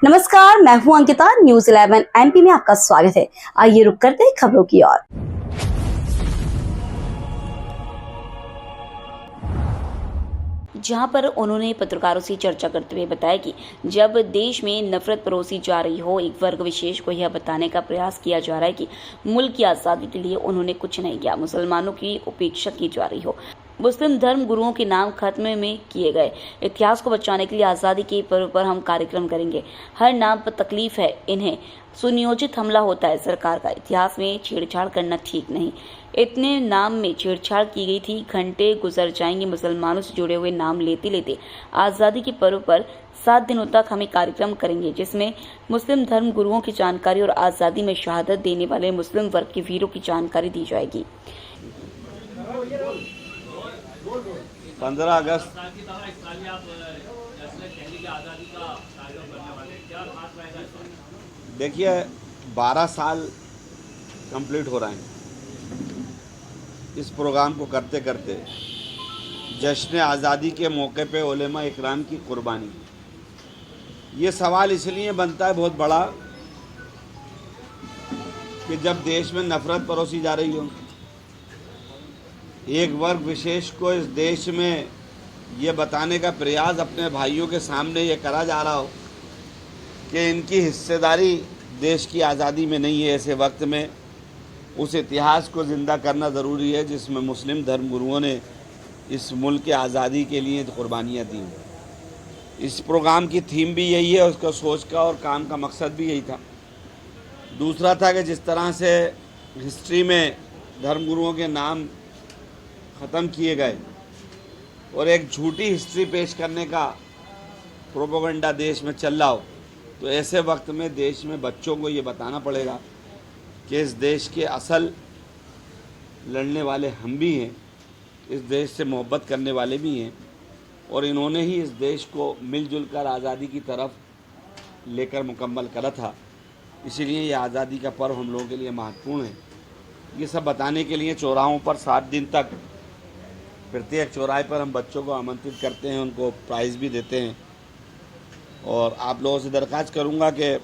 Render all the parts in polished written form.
नमस्कार, मैं हूं अंकिता। न्यूज़ 11 एमपी में आपका स्वागत है। आइए रुक करते हैं खबरों की ओर। जहां पर उन्होंने पत्रकारों से चर्चा करते हुए बताया कि जब देश में नफरत परोसी जा रही हो, एक वर्ग विशेष को यह बताने का प्रयास किया जा रहा है कि मुल्क की आज़ादी के लिए उन्होंने कुछ नहीं किया, मुसलमानों की उपेक्षा की जा रही हो, मुस्लिम धर्म गुरुओं के नाम खत्म में किए गए, इतिहास को बचाने के लिए आज़ादी के पर्व पर हम कार्यक्रम करेंगे। हर नाम पर तकलीफ है, इन्हें सुनियोजित हमला होता है सरकार का। इतिहास में छेड़छाड़ करना ठीक नहीं। इतने नाम में छेड़छाड़ की गई थी, घंटे गुजर जाएंगे मुसलमानों से जुड़े हुए नाम लेते लेते। आज़ादी के पर्व पर 7 दिनों तक हमें कार्यक्रम करेंगे, जिसमें मुस्लिम धर्म गुरुओं की जानकारी और आज़ादी में शहादत देने वाले मुस्लिम वर्ग के वीरों की जानकारी दी जाएगी। 15 अगस्त देखिए 12 साल कंप्लीट हो रहे हैं इस प्रोग्राम को करते करते। जश्न आज़ादी के मौके पे उलेमा इकराम की कुर्बानी, ये सवाल इसलिए बनता है बहुत बड़ा कि जब देश में नफरत परोसी जा रही हो, एक वर्ग विशेष को इस देश में ये बताने का प्रयास अपने भाइयों के सामने ये करा जा रहा हो कि इनकी हिस्सेदारी देश की आज़ादी में नहीं है। ऐसे वक्त में उस इतिहास को ज़िंदा करना ज़रूरी है जिसमें मुस्लिम धर्म गुरुओं ने इस मुल्क के आज़ादी के लिए कुर्बानियाँ दी। इस प्रोग्राम की थीम भी यही है, उसका सोच का और काम का मकसद भी यही था। दूसरा था कि जिस तरह से हिस्ट्री में धर्म गुरुओं के नाम ख़त्म किए गए और एक झूठी हिस्ट्री पेश करने का प्रोपेगेंडा देश में चल रहा हो, तो ऐसे वक्त में देश में बच्चों को ये बताना पड़ेगा कि इस देश के असल लड़ने वाले हम भी हैं, इस देश से मोहब्बत करने वाले भी हैं और इन्होंने ही इस देश को मिलजुल कर आज़ादी की तरफ लेकर मुकम्मल करा था। इसीलिए ये आज़ादी का पर्व हम लोगों के लिए महत्वपूर्ण है। ये सब बताने के लिए चौराहों पर 7 दिन तक प्रत्येक चौराहे पर हम बच्चों को आमंत्रित करते हैं, उनको प्राइज़ भी देते हैं। और आप लोगों से दरख्वास्त करूंगा कि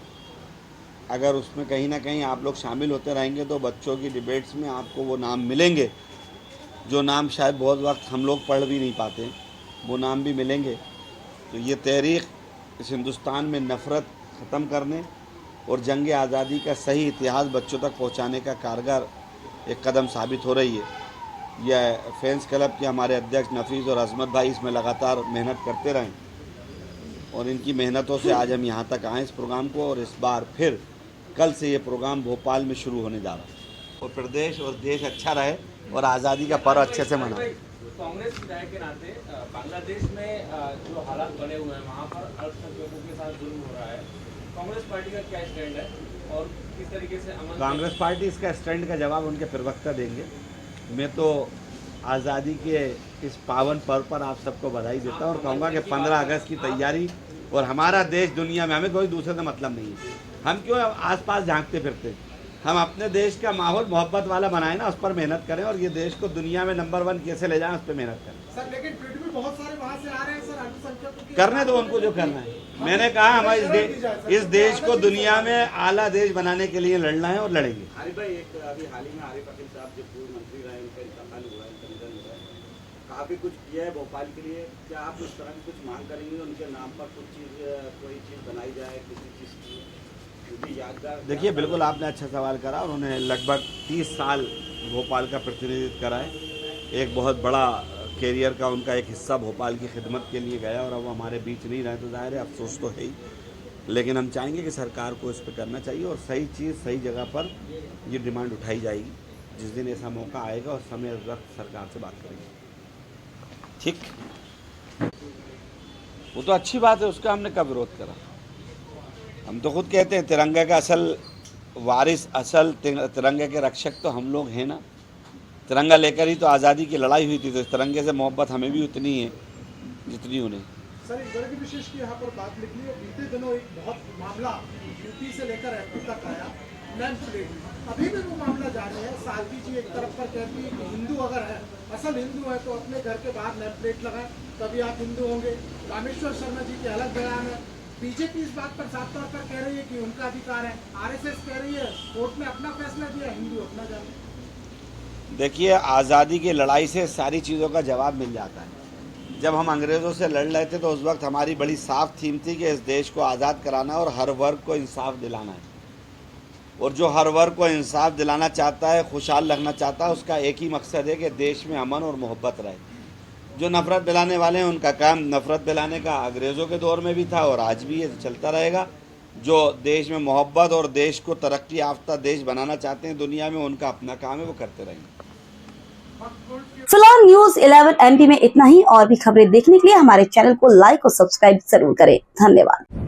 अगर उसमें कहीं ना कहीं आप लोग शामिल होते रहेंगे तो बच्चों की डिबेट्स में आपको वो नाम मिलेंगे जो नाम शायद बहुत वक्त हम लोग पढ़ भी नहीं पाते, वो नाम भी मिलेंगे। तो ये तहरीक इस हिंदुस्तान में नफ़रत ख़त्म करने और जंग आज़ादी का सही इतिहास बच्चों तक पहुँचाने का कारगर एक कदम साबित हो रही है। यह फैंस क्लब के हमारे अध्यक्ष नफीस और अजमत भाई इसमें लगातार मेहनत करते रहें और इनकी मेहनतों से आज हम यहाँ तक आए इस प्रोग्राम को। और इस बार फिर कल से ये प्रोग्राम भोपाल में शुरू होने जा रहा है और प्रदेश और देश अच्छा रहे और आज़ादी का पर्व अच्छे से मनाए। कांग्रेस विधायक के नाते बांग्लादेश में जो हालात बने हुए हैं वहाँ पर अल्पसंख्यकों के साथ जुल्म हो रहा है, कांग्रेस पार्टी का क्या स्टैंड है और किस तरीके से अमल? कांग्रेस पार्टी इसका स्टैंड का जवाब उनके प्रवक्ता देंगे। मैं तो आज़ादी के इस पावन पर्व पर आप सबको बधाई देता हूँ और कहूँगा कि 15 अगस्त की तैयारी और हमारा देश दुनिया में, हमें कोई दूसरे से मतलब नहीं है। हम क्यों आसपास झांकते फिरते, हम अपने देश का माहौल मोहब्बत वाला बनाएं ना, उस पर मेहनत करें और ये देश को दुनिया में नंबर 1 कैसे ले जाएं उस पर मेहनत करें। सर लेकिन फिर भी बहुत सारे वहाँ से आ रहे हैं सर, अल्पसंख्यकों की करने दो उनको जो करना है। मैंने कहा हमारे इस देश को दुनिया में आला देश बनाने के लिए लड़ना है और लड़ेंगे। आरिफ भाई, एक अभी हाल ही में आरिफ अकील साहब जो पूर्व मंत्री रहे, उनका इंतकाल हुआ है, उनका निधन हुआ है, काफ़ी कुछ किया है भोपाल के लिए। क्या आप उस तरह की कुछ मांग करेंगे उनके नाम पर कुछ चीज़, कोई चीज़ बनाई जाए किसी चीज़ की यादगार? देखिए, बिल्कुल आपने अच्छा सवाल करा। उन्होंने लगभग 30 साल भोपाल का प्रतिनिधित्व करा है। एक बहुत बड़ा कैरियर का उनका एक हिस्सा भोपाल की खिदमत के लिए गया और अब वो हमारे बीच नहीं रहे तो जाहिर है अफसोस तो है ही। लेकिन हम चाहेंगे कि सरकार को इस पर करना चाहिए और सही चीज़ सही जगह पर ये डिमांड उठाई जाएगी। जिस दिन ऐसा मौका आएगा और समय वक्त सरकार से बात करेंगे। ठीक, वो तो अच्छी बात है, उसका हमने कब विरोध करा। हम तो खुद कहते हैं तिरंगे का असल वारिस, असल तिरंगे के रक्षक तो हम लोग हैं ना। तिरंगा लेकर ही तो आज़ादी की लड़ाई हुई थी, तो इस तिरंगे से मोहब्बत हमें भी उतनी है जितनी उन्हें। सर एक वर्ग विशेष की यहाँ पर बात निकली है, बीते दिनों एक बहुत मामला यूपी से लेकर एमपी तक आया, नेम प्लेट अभी भी वो मामला जारी है। सालवी जी एक तरफ पर कहती है कि हिंदू अगर है, असल हिंदू है तो अपने घर के बाहर नेम प्लेट लगाएं, तभी आप हिंदू होंगे। रामेश्वर शर्मा जी के अलग बयान है, बीजेपी इस बात पर साफ तौर पर कह रही है कि उनका अधिकार है, आरएसएस कह रही है कोर्ट ने अपना फैसला दिया, हिंदू अपना जाने। देखिए, आज़ादी की लड़ाई से सारी चीज़ों का जवाब मिल जाता है। जब हम अंग्रेज़ों से लड़ रहे थे तो उस वक्त हमारी बड़ी साफ थीम थी कि इस देश को आज़ाद कराना और हर वर्ग को इंसाफ दिलाना है। और जो हर वर्ग को इंसाफ दिलाना चाहता है, खुशहाल रखना चाहता है, उसका एक ही मकसद है कि देश में अमन और मोहब्बत रहे। जो नफ़रत फैलाने वाले हैं उनका काम नफ़रत फैलाने का अंग्रेज़ों के दौर में भी था और आज भी ये चलता रहेगा। जो देश में मोहब्बत और देश को तरक्की याफ्ता देश बनाना चाहते हैं दुनिया में, उनका अपना काम है, वो करते रहेंगे। फिलहाल न्यूज 11 MP में इतना ही। और भी खबरें देखने के लिए हमारे चैनल को लाइक और सब्सक्राइब जरूर करें। धन्यवाद।